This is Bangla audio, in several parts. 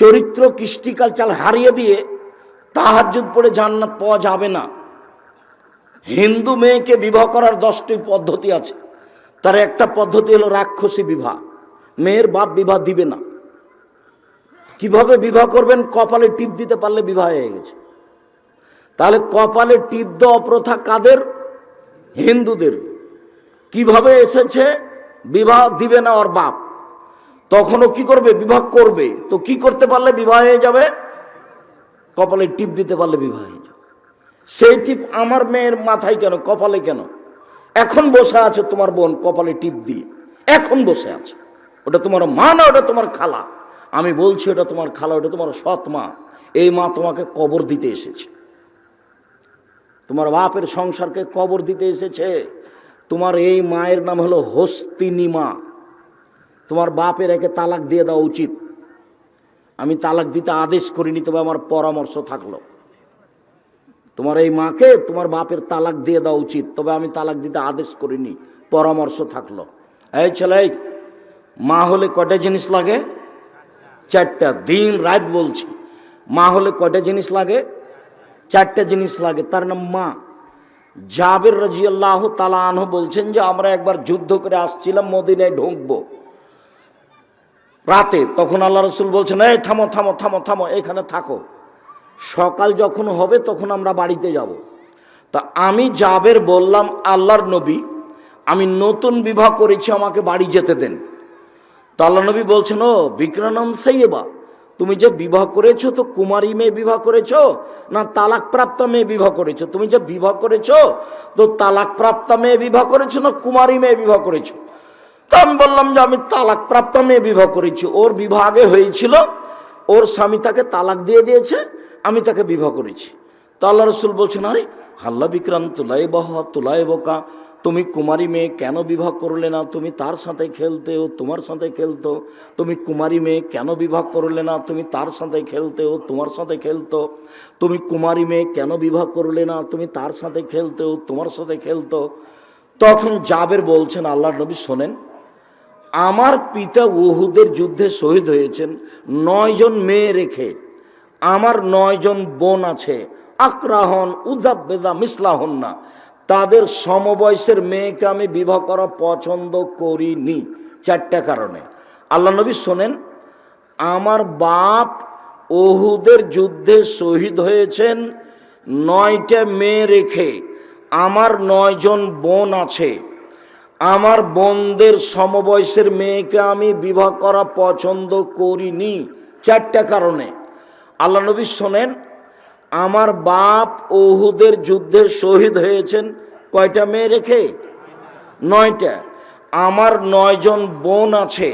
চরিত্র কৃষ্টি কালচার হারিয়ে দিয়ে তাহাজ্জুদ পড়ে জান্নাত পাওয়া যাবে না। হিন্দু মেয়েকে বিবাহ করার 10টি পদ্ধতি আছে, তার একটা পদ্ধতি হলো রাক্ষসী বিবাহ। মেয়ের বাপ বিবাহ দিবে না। কিভাবে বিবাহ করবেন? কপালে টিপ দিতে পারলে বিবাহ হয়ে গেছে। তাহলে কপালে টিপ দেওয়া প্রথা কাদের? হিন্দুদের। কিভাবে এসেছে? বিবাহ দিবে না ওর বাপ, তখনও কি করবে? বিবাহ করবে। তো কি করতে পারলে বিবাহ হয়ে যাবে? কপালে টিপ দিতে পারলে বিবাহ হয়ে যাবে। সেই টিপ আমার মেয়ের মাথায় কেন, কপালে কেন? এখন বসে আছে তোমার বোন কপালে টিপ দিয়ে, এখন বসে আছে। ওটা তোমার মা না, ওটা তোমার খালা। আমি বলছি ওটা তোমার খালা, ওটা তোমার সৎ মা। এই মা তোমাকে কবর দিতে এসেছে, তোমার বাপের সংসারকে কবর দিতে এসেছে। তোমার এই মায়ের নাম হলো হস্তিনী মা। তোমার বাপের একে তালাক দিয়ে দেওয়া উচিত। আমি তালাক দিতে আদেশ করিনি, তবে আমার পরামর্শ থাকলো তোমার এই মাকে তোমার বাপের তালাক দিয়ে দেওয়া উচিত, তবে আমি তালাক দিতে আদেশ করিনি, পরামর্শ থাকলো। এই ছেলে, মা হলে কয়টা জিনিস লাগে? 4টা। দিন রাত বলছি, মা হলে কয়টা জিনিস লাগে? 4টা জিনিস লাগে। তার নাম মা। জাবের রাদিয়াল্লাহু তাআলা আনহু বলছেন যে আমরা একবার যুদ্ধ করে আসছিলাম, মদিনায় ঢুকবো রাতে। তখন আল্লাহ রাসূল বলছেন, এই থামো থামো থামো থামো, এখানে থাকো, সকাল যখন হবে তখন আমরা বাড়িতে যাব। তা আমি জাবের বললাম, আল্লাহর নবী, আমি নতুন বিবাহ করেছি, আমাকে বাড়ি যেতে দেন। তো আল্লাহ নবী বলছেন, ও বিক্রানম সাইয়েবা, তুমি যে বিবাহ করেছো তো কুমারী মেয়ে বিবাহ করেছো না তালাক প্রাপ্তা মেয়ে বিবাহ করেছো? তুমি যে বিবাহ করেছো তো তালাক প্রাপ্তা মেয়ে বিবাহ করেছো না কুমারী মেয়ে বিবাহ করেছো? তো আমি বললাম যে আমি তালাক প্রাপ্তা মেয়ে বিবাহ করেছি। ওর বিবাহ আগে হয়েছিল, ওর স্বামী তাকে তালাক দিয়ে দিয়েছে, আমি তাকে বিবাহ করেছি। তো আল্লাহ রসুল বলছেন, আরে হাল্লা বিক্রাম তুলাই বহ তুলাই বোকা, তুমি কুমারী মেয়ে কেন বিবাহ করলে না? তুমি তার সাথে খেলতে, ও তোমার সাথে খেলতো। তুমি কুমারী মেয়ে কেন বিবাহ করলে না? তুমি তার সাথে খেলতে, ও তোমার সাথে খেলতো। তুমি কুমারী মেয়ে কেন বিবাহ করলে না? তুমি তার সাথে খেলতে, ও তোমার সাথে খেলতো। তখন জাবের বলছেন, আল্লাহর নবী শোনেন, আমার পিতা উহুদের যুদ্ধে শহীদ হয়েছেন 9 জন মেয়ে রেখে। আমার 9 জন বোন আছে, আকরাহন উদাব্বেদা মিসলাহন না, তাদের সমবয়সের মেয়েকে আমি বিবাহ করা পছন্দ করিনি। 4টা কারণে। আল্লাহ নবী শোনেন, আমার বাপ উহুদের যুদ্ধে শহীদ হয়েছেন 9টা মেয়ে রেখে। আমার 9 জন বোন আছে, আমার বোনদের সমবয়সের মেয়েকে আমি বিবাহ করা পছন্দ করিনি। 4টা কারণে। আল্লাহ নবী শোনেন, আমার বাপ উহুদের যুদ্ধে শহীদ হয়েছেন কয়টা মেয়ে রেখে? 9টা। আমার 9 জন বোন আছে,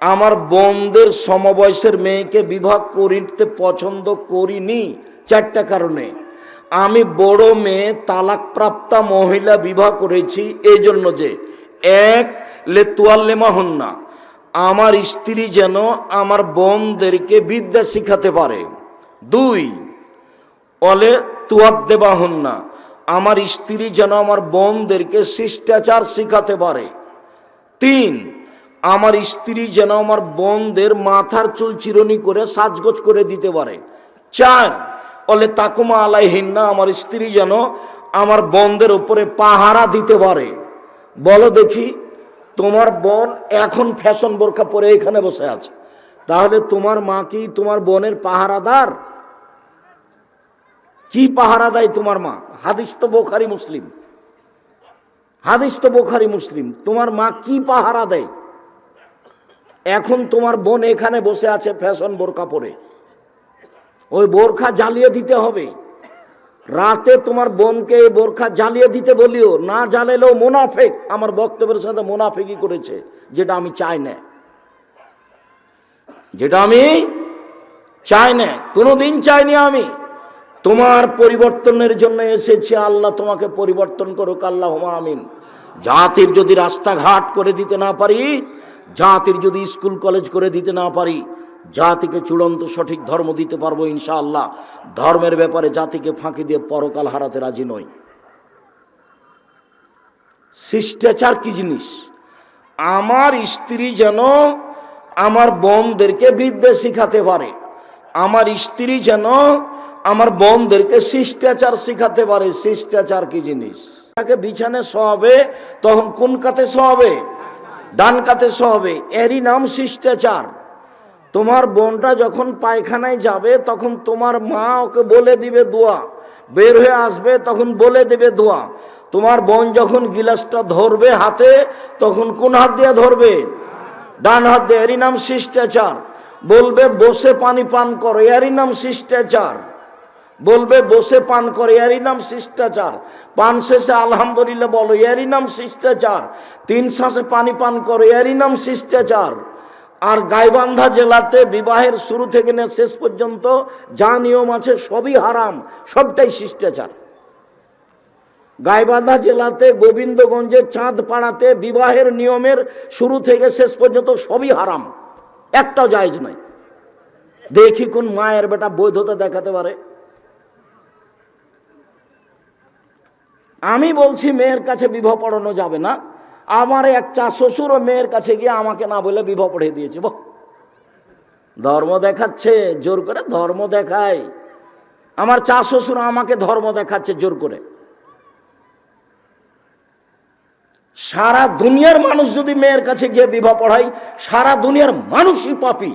আমার বোনদের সমবয়সের মেয়েকে বিবাহ করিতে পছন্দ করিনি। 4টা কারণে। আমি বড় মেয়ে তালাকপ্রাপ্তা মহিলা বিবাহ করেছি এই জন্য যে, 1 লেতুয়াল্লেমাহুন্না, আমার স্ত্রী যেন আমার বোনদেরকে বিদ্যা শিখাতে পারে। 2 অলে তুয়াদ্দেবাহুন্না, আমার স্ত্রী যেন আমার বোনদেরকে শিষ্টাচার শিখাতে পারে। 3 আমার স্ত্রী যেন আমার বোনদের মাথার চুল চিরুনি করে সাজগোজ করে দিতে পারে। 4 অলে তাকুমা আলাইহিন্না, আমার স্ত্রী যেন আমার বোনদের উপরে পাহারা দিতে পারে। বলো দেখি, তোমার বোন এখন ফ্যাশন বোরকা পরে এখানে বসে আছে, তাহলে তোমার মা কি তোমার বোনের পাহারাদার? কি পাহারা দেয় তোমার মা? হাদিস তো বুখারী মুসলিম, হাদিস তো বুখারী মুসলিম। তোমার মা কি পাহারা দেয়? এখন তোমার বোন এখানে বসে আছে ফ্যাশন বোরকা পরে, ওই বোরখা জ্বালিয়ে দিতে হবে। রাতে তোমার বোনকে এই বোরখা জ্বালিয়ে দিতে বলিও, না জ্বালালেও মুনাফিক। আমার বক্তব্যের সাথে মুনাফিকই করেছে, যেটা আমি চাই না, যেটা আমি চাই না, কোনোদিন চাইনি আমি। তোমার পরিবর্তনের জন্য এসেছি, আল্লাহ তোমাকে পরিবর্তন করুক, আল্লাহুম্মা আমিন। জাতির যদি রাস্তাঘাট করে দিতে না পারি, জাতির যদি স্কুল কলেজ করে দিতে না পারি, জাতিকে চূড়ান্ত সঠিক ধর্ম দিতে পারবো ইনশাআল্লাহ। ধর্মের ব্যাপারে জাতিকে ফাঁকি দিয়ে পরকাল হারাতে রাজি নই। শিষ্টাচার কি জিনিস? আমার স্ত্রী যেন আমার বোনদেরকে বিদ্যা শিখাতে পারে। আমার স্ত্রী যেন আমার বোনদেরকে শিষ্টাচার শিখাতে পারে। শিষ্টাচার কি জিনিস? তাকে বিছানে শোয়াবে তখন কোন কাতে শোয়াবে? ডান কাতে শোয়াবে। এরই নাম শিষ্টাচার। তোমার বোনটা যখন পায়খানায় যাবে তখন তোমার মা ওকে বলে দিবে দোয়া, বের হয়ে আসবে তখন বলে দেবে দোয়া। তোমার বোন যখন গিলাসটা ধরবে হাতে তখন কোন হাত দিয়ে ধরবে? ডান হাত দিয়ে। এরই নাম শিষ্টাচার। বলবে বসে পানি পান করো, এরই নাম শিষ্টাচার। বলবে বসে পান করে, এরই নাম শিষ্টাচার। পান শেষে আলহামদুলিল্লাহ বলো, এরই নাম শিষ্টাচার। 3 শ্বাসে পানি পান করো, এরই নাম শিষ্টাচার। আর গাইবান্ধা জেলাতে বিবাহের শুরু থেকে নিয়ে শেষ পর্যন্ত যা নিয়ম আছে সবই হারাম, সবটাই শিষ্টাচার। গাইবান্ধা জেলাতে গোবিন্দগঞ্জে চাঁদপাড়াতে বিবাহের নিয়মের শুরু থেকে শেষ পর্যন্ত সবই হারাম, একটাও জায়েজ নয়। দেখি কোন মায়ের বেটা বৈধতা দেখাতে পারে। আমি বলছি মেয়ের কাছে বিবাহ পড়ানো যাবে না। আমার এক চা শ্বশুরও মেয়ের কাছে গিয়ে আমাকে না বলে বিবাহ পড়িয়ে দিয়েছে। ধর্ম দেখাচ্ছে জোর করে, ধর্ম দেখায়। আমার চা শ্বশুর আমাকে ধর্ম দেখাচ্ছে জোর করে। সারা দুনিয়ার মানুষ যদি মেয়ের কাছে গিয়ে বিবাহ পড়ায়, সারা দুনিয়ার মানুষই পাপী।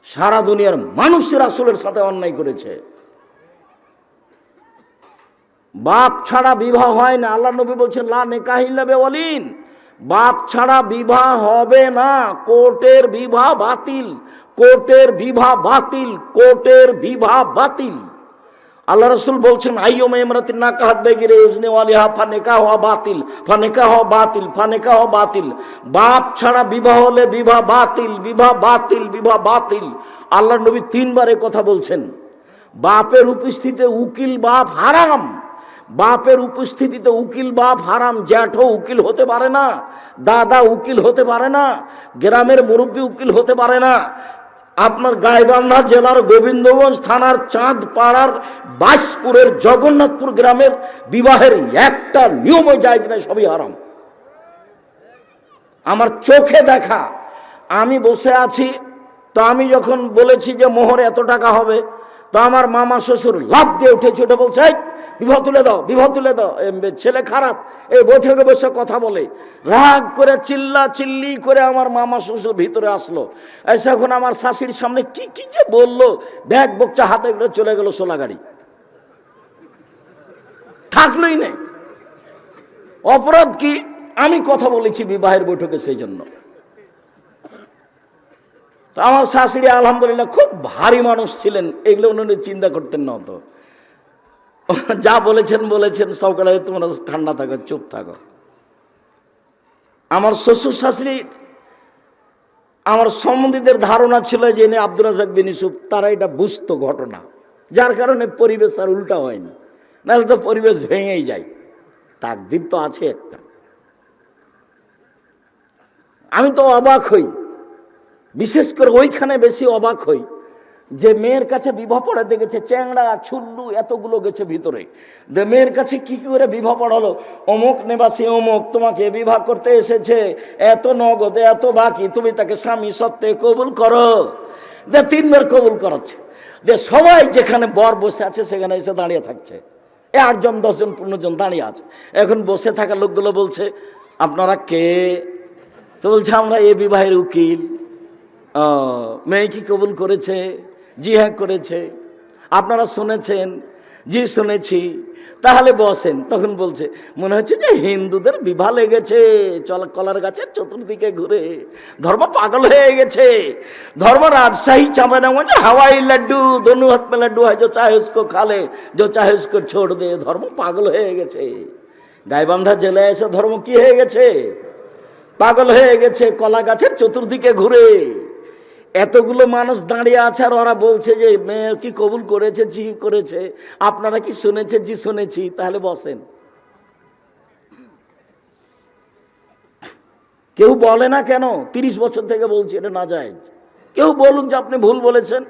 সারা দুনিয়ার মানুষ রাসূলের সাথে অন্যায় করেছে। বাপ ছাড়া বিবাহ হয় না। আল্লাহ নবী বলছেন লা নিকাহ ইল্লা বিওয়ালিন, বাপ ছাড়া বিবাহ হবে না। কোর্টের বিবাহ বাতিল, কোর্টের বিবাহ বাতিল, কোর্টের বিবাহ বাতিল। আল্লাহ রাসূল বলছেন আইয়ুমা ইমরাতিন নাকাহাত বিগাইরি ইজনি ওয়ালিহা ফানিকাহু বাতিল, ফানিকাহু বাতিল, ফানিকাহু বাতিল। বাপ ছাড়া বিবাহ হলে বিবাহ বাতিল, বিবাহ বাতিল, বিবাহ বাতিল। আল্লাহ নবী 3 বার এই কথা বলছেন। বাপের উপস্থিতিতে উকিল বাপ হারাম। বাপের উপস্থিতিতে উকিল বাপ হারাম। জ্যাঠও উকিল হতে পারে না, দাদা উকিল হতে পারে না, গ্রামের মুরব্বী উকিল হতে পারে না। আপনার গাইবান্ধা জেলার গোবিন্দগঞ্জ থানার চাঁদপাড়ার বাইশপুরের জগন্নাথপুর গ্রামের বিবাহের একটা নিয়মও জায়েজ নাই, সবই হারাম। আমার চোখে দেখা। আমি বসে আছি, তো আমি যখন বলেছি যে মোহর এত টাকা হবে, তো আমার মামা শ্বশুর লাফ দিয়ে উঠেছে, ওটা বলছে বিবাহ তুলে দাও, বিবাহ তুলে দাও। ছেলে খারাপ, এই বৈঠকে বসে কথা বলে। রাগ করে চিল্লা চিল্লি করে আমার মামা শ্বশুর ভিতরে আসলো। এসে এখন আমার শাশুড়ির সামনে কি কি যে বললো, ব্যাগ বকচা হাতে করে চলে গেল সোলা গাড়ি, থাকলোই নেই। অপরাধ কি? আমি কথা বলেছি বিবাহের বৈঠকে, সেই জন্য। আমার শাশুড়ি আলহামদুলিল্লাহ খুব ভারী মানুষ ছিলেন, এগুলো উনি চিন্তা করতেন না। তো যা বলেছেন বলেছেন, সকালে তোমরা ঠান্ডা থাকো, চুপ থাকো। আমার শ্বশুর শাশুড়ি, আমার সম্বন্ধীদের ধারণা ছিল যে আব্দুর রাজ্জাক বিন ইউসুফ, তারা এটা বুঝতো ঘটনা, যার কারণে পরিবেশ আর উল্টা হয়নি, নাহলে তো পরিবেশ ভেঙেই যায়। তাকদীর তো আছে একটা। আমি তো অবাক হই, বিশেষ করে ওইখানে বেশি অবাক হই যে মেয়ের কাছে বিবাহ পড়া দেখেছে, চ্যাংড়া ছুল্লু এতগুলো গেছে ভিতরে। মেয়ের কাছে কি করে বিবাহ পড়ালো? অমুক নিবাসী অমুক তোমাকে বিবাহ করতে এসেছে, এত নগদ এত বাকি, তুমি তাকে স্বামী সত্ত্বে কবুল করো। 3 বার কবুল করাচ্ছে। সবাই যেখানে বর বসে আছে সেখানে এসে দাঁড়িয়ে থাকছে। 8 জন 10 জন 15 জন দাঁড়িয়ে আছে। এখন বসে থাকা লোকগুলো বলছে আপনারা কে? তো বলছে আমরা এ বিবাহের উকিল। মেয়ে কি কবুল করেছে? জি হ্যাঁ করেছে। আপনারা শুনেছেন? জি শুনেছি। তাহলে বসেন। তখন বলছে মনে হচ্ছে যে হিন্দুদের বিবাহ লেগেছে কলার গাছের চতুর্দিকে ঘুরে, ধর্ম পাগল হয়ে গেছে। ধর্ম রাজশাহী চাঁপাইনবাবগঞ্জ হাওয়াই লাড্ডু, দোনো হাত মে লাড্ডু হয়, जो चाहे उसको खा ले, जो चाहे उसको छोड़ दे। ধর্ম পাগল হয়ে গেছে। গাইবান্ধা জেলায় এসে ধর্ম কি হয়ে গেছে? পাগল হয়ে গেছে, কলা গাছের চতুর্দিকে ঘুরে। এতগুলো মানুষ দাঁড়িয়ে আছে আর ওরা বলছে যে মেয়ে কি কবুল করেছে? জি করেছে। আপনারা কি শুনেছেন? জি শুনেছি। তাহলে বসেন। কেউ বলে না কেন? 30 বছর থেকে বলছি এটা না যায়। কেউ বলুন যে আপনি ভুল বলেছেন,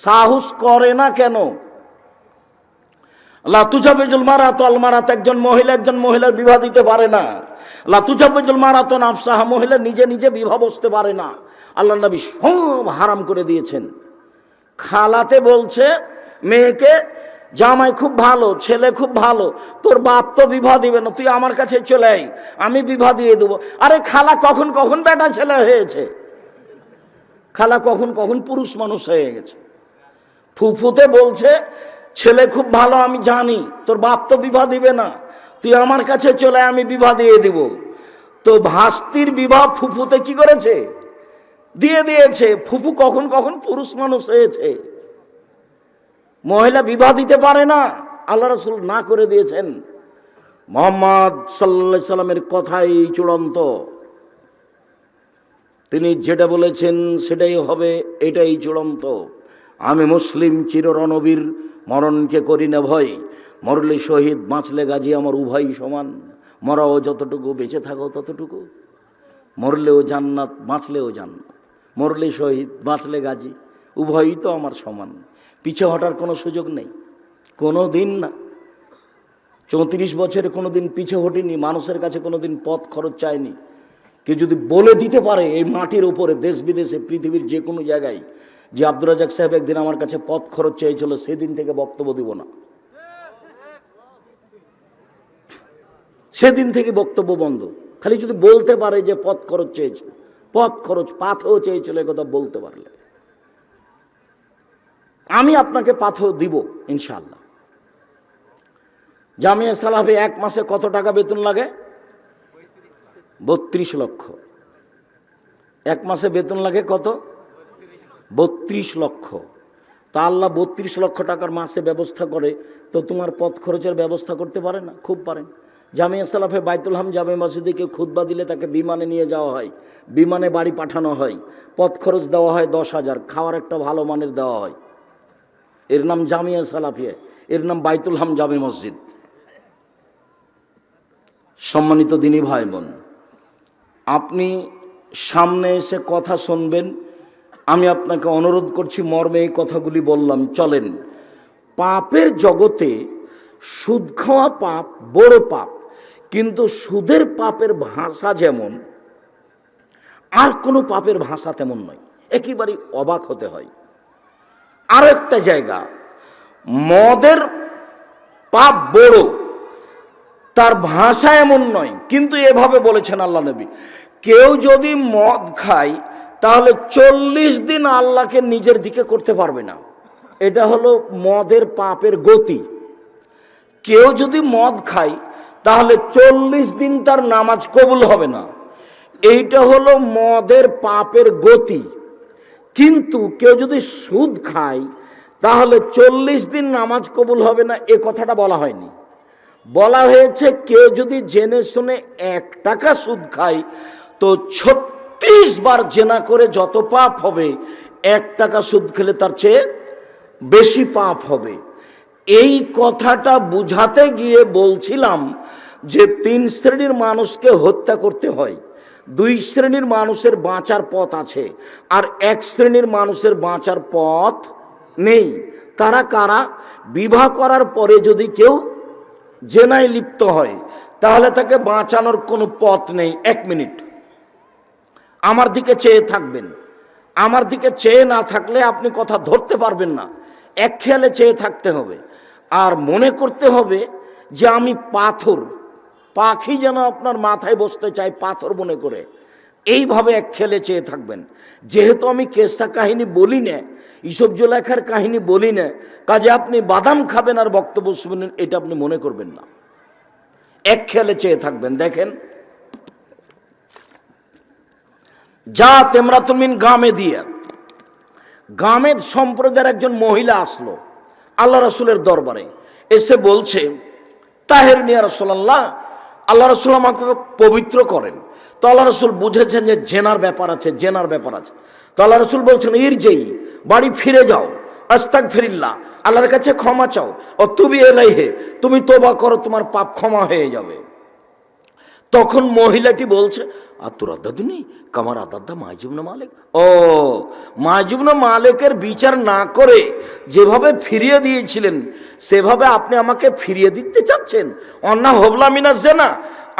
সাহস করে না কেন? লা তুজাবিজুল মারাতু আল মারাত, একজন মহিলার বিবাহ দিতে পারে না। লা তুজাবিজুল মারাতু নাফসাহা, মহিলা নিজে নিজে বিবাহ বসতে পারে না। আল্লাহ নবী সব হারাম করে দিয়েছেন। খালাতে বলছে মেয়েকে, জামাই খুব ভালো, ছেলে খুব ভালো, তোর বাপ তো বিবাহ দিবে না, তুই আমার কাছে চলে আয়, আমি বিবাহ দিয়ে দেবো। আরে খালা কখন কখন বেটা ছেলে হয়েছে, খালা কখন কখন পুরুষ মানুষ হয়ে গেছে। ফুফুতে বলছে ছেলে খুব ভালো, আমি জানি, তোর বাপ তো বিবাহ দিবে না, তুই আমার কাছে চলে আয়, আমি বিবাহ দিয়ে দিব। তো ভাস্তির বিবাহ ফুফুতে কি করেছে, দিয়ে দিয়েছে। ফুফু কখন কখন পুরুষ মানুষ হয়েছে। মহিলা বিবাহ দিতে পারে না, আল্লাহ রাসূল না করে দিয়েছেন। মুহাম্মদ সাল্লাল্লাহু আলাইহি সাল্লামের কথাই চূড়ান্ত, তিনি যেটা বলেছেন সেটাই হবে, এটাই চূড়ান্ত। আমি মুসলিম চির রণবীর, মরণকে করি না ভয়, মরলে শহীদ বাঁচলে গাজী, আমার উভয় সমান। মরাও যতটুকু, বেঁচে থাকো ততটুকু, মরলেও জান্নাত বাঁচলেও জান্নাত, মরলে শহীদ বাঁচলে গাজী, উভয়ই তো আমার সমান। পিছে হটার কোনো সুযোগ নেই, কোনো দিন না। 34 বছরে কোনো দিন পিছে হটিনি, মানুষের কাছে কোনো দিন পথ খরচ চায়নি। কেউ যদি বলে দিতে পারে এই মাটির উপরে, দেশ বিদেশে, পৃথিবীর যে কোনো জায়গায়, যে আব্দুর রাজ্জাক সাহেব একদিন আমার কাছে পথ খরচ চেয়েছিল, সেদিন থেকে বক্তব্য দিব না, সেদিন থেকে বক্তব্য বন্ধ। খালি যদি বলতে পারে যে পথ খরচ চেয়েছিল, পথ খরচ পাথেও চেয়েছিল, কথা বলতে পারলে আমি আপনাকে পাথেও দিব ইনশাআল্লাহ। জামিয়া সালাফে এক মাসে কত টাকা বেতন লাগে? 32 লক্ষ। এক মাসে বেতন লাগে কত? 32 লক্ষ। তা আল্লাহ 32 লক্ষ টাকার মাসে ব্যবস্থা করে, তো তোমার পথ খরচের ব্যবস্থা করতে পারে না? খুব পারেন। জামিয়া সালাফে বাইতুল হাম জামে মসজিদে কেউ খুতবা দিলে তাকে বিমানে নিয়ে যাওয়া হয়, বিমানে বাড়ি পাঠানো হয়, পথ খরচ দেওয়া হয় 10,000, খাওয়ার একটা ভালো মানের দেওয়া হয়। এর নাম জামিয়া সালাফিয়া, এর নাম বাইতুল হাম জামে মসজিদ। সম্মানিত দিনী ভাই বোন, আপনি সামনে এসে কথা শুনবেন, আমি আপনাকে অনুরোধ করছি, মর্মে এই কথাগুলি বললাম। চলেন, পাপের জগতে সুদ খাওয়া পাপ, বড় পাপ, কিন্তু সুদের পাপের ভাষা যেমন আর কোনো পাপের ভাষা তেমন নয়, একেবারে অবাক হতে হয়। আর একটা জায়গা, মদের পাপ বড়, তার ভাষা এমন নয়, কিন্তু এভাবে বলেছেন আল্লাহ নবী, কেউ যদি মদ খায় তাহলে 40 দিন আল্লাহকে নিজের দিকে করতে পারবে না। এটা হলো মদের পাপের গতি। কেউ যদি মদ খায় তাহলে 40 দিন তার নামাজ কবুল হবে না, এইটা হলো মদের পাপের গতি। কিন্তু কেউ যদি সুদ খায় তাহলে 40 দিন নামাজ কবুল হবে না, এ কথাটা বলা হয়নি। বলা হয়েছে কেউ যদি জেনে শুনে 1 টাকা সুদ খায় তো 36 বার জেনা করে যত পাপ হবে, 1 টাকা সুদ খেলে তার চেয়ে বেশি পাপ হবে। এই কথাটা বুঝাতে গিয়ে বলছিলাম যে 3 শ্রেণীর মানুষকে হত্যা করতে হয়, 2 শ্রেণীর মানুষের বাঁচার পথ আছে, আর 1 শ্রেণীর মানুষের বাঁচার পথ নেই। তারা কারা? বিবাহ করার পরে যদি কেউ জেনায় লিপ্ত হয় তাহলে তাকে বাঁচানোর কোনো পথ নেই। 1 মিনিট আমার দিকে চেয়ে থাকবেন, আমার দিকে চেয়ে না থাকলে আপনি কথা ধরতে পারবেন না, এক খেয়ালে চেয়ে থাকতে হবে। আর মনে করতে হবে যে আমি পাথর, পাখি যেন আপনার মাথায় বসতে চায় পাথর মনে করে, এইভাবে এক খেয়ালে চেয়ে থাকবেন। যেহেতু আমি কেসা কাহিনী বলি না, ইসব জোলেখার কাহিনী বলি না, কাজে আপনি বাদাম খাবেন আর বক্তব্য শুনবেন, এটা আপনি মনে করবেন না, এক খেয়ালে চেয়ে থাকবেন। দেখেন, যা তেমরাতুল মিন গামেদিয়া, গামেদ সম্প্রদায়ের একজন মহিলা আসলো আল্লাহ রাসূলের দরবারে, এসে বলছে, তাহেরিনী ইয়া রাসূলুল্লাহ, আল্লাহ রাসূল আমাকে পবিত্র করেন। তো আল্লাহ রাসূল বুঝেছেন যে জেনার ব্যাপার আছে, জেনার ব্যাপার আছে। তো আল্লাহ রাসূল বলছেন, ইরজি, বাড়ি ফিরে যাও, আস্তাগফিরিল্লাহ, আল্লাহর কাছে ক্ষমা চাও, ও তুবি ইলাইহি, তুমি তওবা করো, তোমার পাপ ক্ষমা হয়ে যাবে। তখন মহিলাটি বলছে, আতুরাদাদুনি কামার আদাদা মাইজুবনা মালিক। ও, মাইজুবনা মালিকের বিচার না করে যেভাবে ফিরিয়ে দিয়েছিলেন সেভাবে আপনি আমাকে ফিরিয়ে দিতে চাচ্ছেন? অন্না হবলা মিনা জেনা,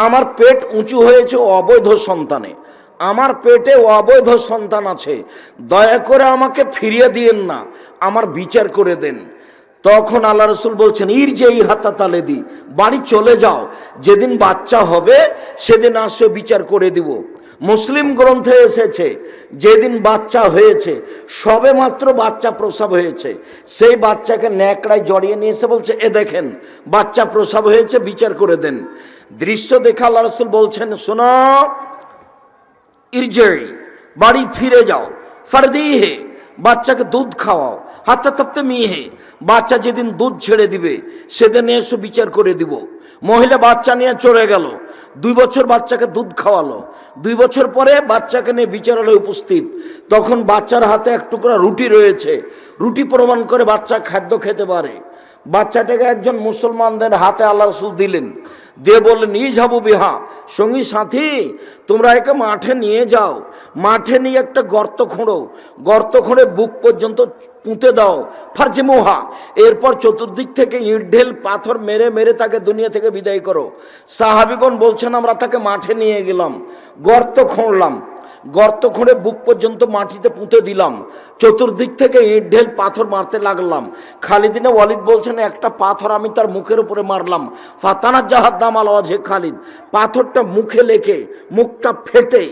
আমার পেট উঁচু হয়েছে অবৈধ সন্তানে, আমার পেটে অবৈধ সন্তান আছে, দয়া করে আমাকে ফিরিয়ে দিয়েন না, আমার বিচার করে দেন। তখন আল্লাহ রসুল বলছেন, ইরজেই হাতা তালে দি, বাড়ি চলে যাও, যেদিন বাচ্চা হবে সেদিন আসো, বিচার করে দিব। মুসলিম গ্রন্থে এসেছে যেদিন বাচ্চা হয়েছে, সবে মাত্র বাচ্চা প্রসব হয়েছে, সেই বাচ্চাকে ন্যাকড়ায় জড়িয়ে নিয়ে এসে বলছে, এ দেখেন বাচ্চা প্রসব হয়েছে, বিচার করে দেন। দৃশ্য দেখে আল্লাহ রসুল বলছেন, শোনো, ইরজেই, বাড়ি ফিরে যাও, ফারদিহে, বাচ্চাকে দুধ খাওয়াও, হাতে তপ্তে মিহে, বাচ্চা যেদিন দুধ ছেড়ে দিবে সেদিন এসে বিচার করে দিব। মহিলা বাচ্চা নিয়ে চলে গেল, 2 বছর বাচ্চাকে দুধ খাওয়ালো, 2 বছর পরে বাচ্চাকে নিয়ে বিচারালয়ে উপস্থিত। তখন বাচ্চার হাতে এক টুকরা রুটি রয়েছে, রুটি প্রমাণ করে বাচ্চা খাদ্য খেতে পারে। বাচ্চাটাকে একজন মুসলমানদের হাতে আল্লাহ রসুল দিলেন, দিয়ে বললেন, ইজাবু বিহা, সঙ্গী সাথী তোমরা একে মাঠে নিয়ে যাও, মাঠে নিয়ে একটা গর্ত খোঁড়ো, গর্ত খুঁড়ে বুক পর্যন্ত পুঁতে দাও, ফার্জে মোহা, এরপর চতুর্দিক থেকে ইট ঢেল পাথর মেরে মেরে তাকে দুনিয়া থেকে বিদায় করো। সাহাবিগণ বলছেন, আমরা তাকে মাঠে নিয়ে গেলাম, গর্ত খুঁড়লাম, গর্ত খুঁড়ে বুক পর্যন্ত মাটিতে পুঁতে দিলাম, চতুর্দিক থেকে ইট ঢেল পাথর মারতে লাগলাম। খালিদ ইবনে ওয়ালিদ বলছেন, একটা পাথর আমি তার মুখের উপরে মারলাম, ফাতানা জাহাদ্দাম আল ওয়াজহে খালিদ, পাথরটা মুখে লেগে মুখটা ফেটে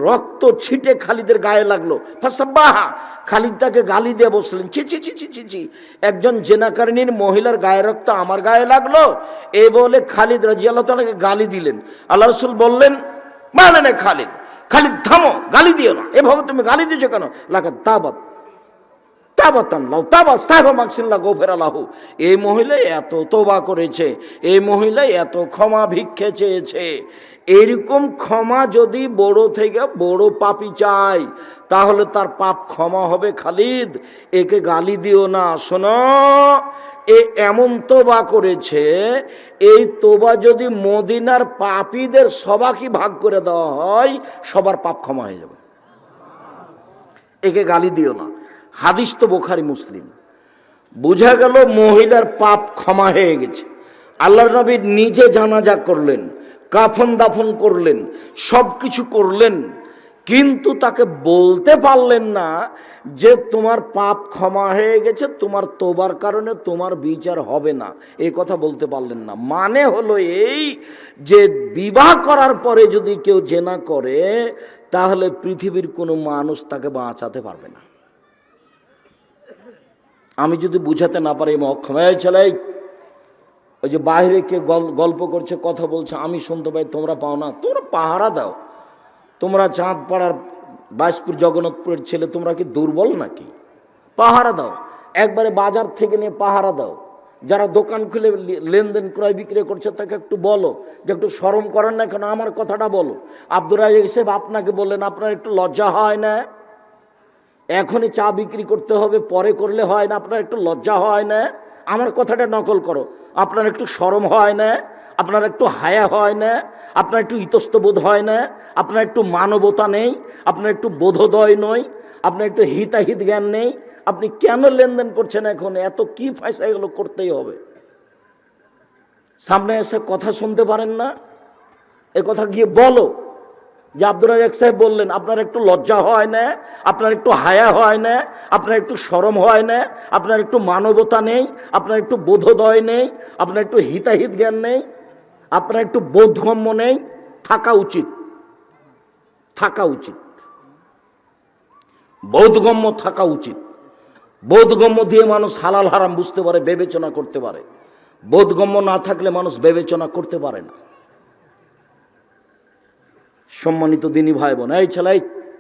রক্ত ছিটে খালিদের গায়ে লাগলো। ফাসাব্বাহা, খালিদ তাকে গালি দিয়ে বসলেন, ছি ছি ছি ছি ছি ছি, একজন জেনাকারিনীর মহিলার গায়ে রক্ত আমার গায়ে লাগলো, এই বলে খালিদ রাদিয়াল্লাহু তাআলাকে গালি দিলেন। আল্লাহ রাসূল বললেন, মানে না খালিদ, খালিদ থামো, গালি দিও না, এভাবে তুমি গালি দিয়েছো কেন? লাকাদ তাবাত তাবাতান লাউ তাবা সাহেবা মাকসিল্লাহ গোফেরালাহু, এই মহিলা এত তওবা করেছে, এই মহিলা এত ক্ষমা ভিক্ষে চেয়েছে, এরকম ক্ষমা যদি বড় থেকে বড় পাপী চায় তাহলে তার পাপ ক্ষমা হবে। খালিদ, একে গালি দিও না। শোনো, এ এমন তোবা করেছে, এই তোবা যদি মদিনার পাপীদের সবাইকে ভাগ করে দেওয়া হয়, সবার পাপ ক্ষমা হয়ে যাবে। একে গালি দিও না। হাদিস তো বুখারী মুসলিম। বোঝা গেল মহিলার পাপ ক্ষমা হয়ে গেছে। আল্লাহর নবী নিজে জানাজা করলেন, কাফন দাফন করলেন, সব কিছু করলেন, কিন্তু তাকে বলতে পারলেন না যে তোমার পাপ ক্ষমা হয়ে গেছে, তোমার তোবার কারণে তোমার বিচার হবে না, এই কথা বলতে পারলেন না। মানে হলো এই যে বিবাহ করার পরে যদি কেউ জেনা করে তাহলে পৃথিবীর কোনো মানুষ তাকে বাঁচাতে পারবে না। আমি যদি বুঝাতে না পারি মক্ষমায় চলাই, ওই যে বাইরে কে গল্প করছে, কথা বলছে, আমি শুনতে পাই, তোমরা পাও না, তোমরা পাহারা দাও। তোমরা চাঁদপাড়ার বাইশপুর জগন্নাথপুরের ছেলে, তোমরা কি দুর্বল নাকি? পাহারা দাও, একবারে বাজার থেকে নিয়ে পাহারা দাও। যারা দোকান খুলে লেনদেন ক্রয় বিক্রয় করছে তাকে একটু বলো যে একটু শরম করেন না কেন, আমার কথাটা বলো। আব্দুর রাজ্জাক সাহেব আপনাকে বললেন, আপনার একটু লজ্জা হয় না? এখনই চা বিক্রি করতে হবে, পরে করলে হয় না? আপনার একটু লজ্জা হয় না? আমার কথাটা নকল করো। আপনার একটু শরম হয় না? আপনার একটু হায়া হয় না? আপনার একটু ইতস্তবোধ হয় না? আপনার একটু মানবতা নেই? আপনার একটু বোধোদয় নয়? আপনার একটু হিতাহিত জ্ঞান নেই? আপনি কেন লেনদেন করছেন এখন? এত কি পয়সা, এগুলো করতেই হবে। সামনে এসে কথা শুনতে পারেন না? এ কথা গিয়ে বলো যে আব্দুর রাজ্জাক সাহেব বললেন, আপনার একটু লজ্জা হয় না? আপনার একটু হায়া হয় না? আপনার একটু শরম হয় না? আপনার একটু মানবতা নেই? আপনার একটু বোধোদয় নেই? আপনার একটু হিতাহিত জ্ঞান নেই? আপনার একটু বোধগম্য নেই? থাকা উচিত, থাকা উচিত, বোধগম্য থাকা উচিত। বোধগম্য দিয়ে মানুষ হালাল হারাম বুঝতে পারে, বিবেচনা করতে পারে। বোধগম্য না থাকলে মানুষ বিবেচনা করতে পারে না। সম্মানিত দিনী ভাই বোন, এই ছেলে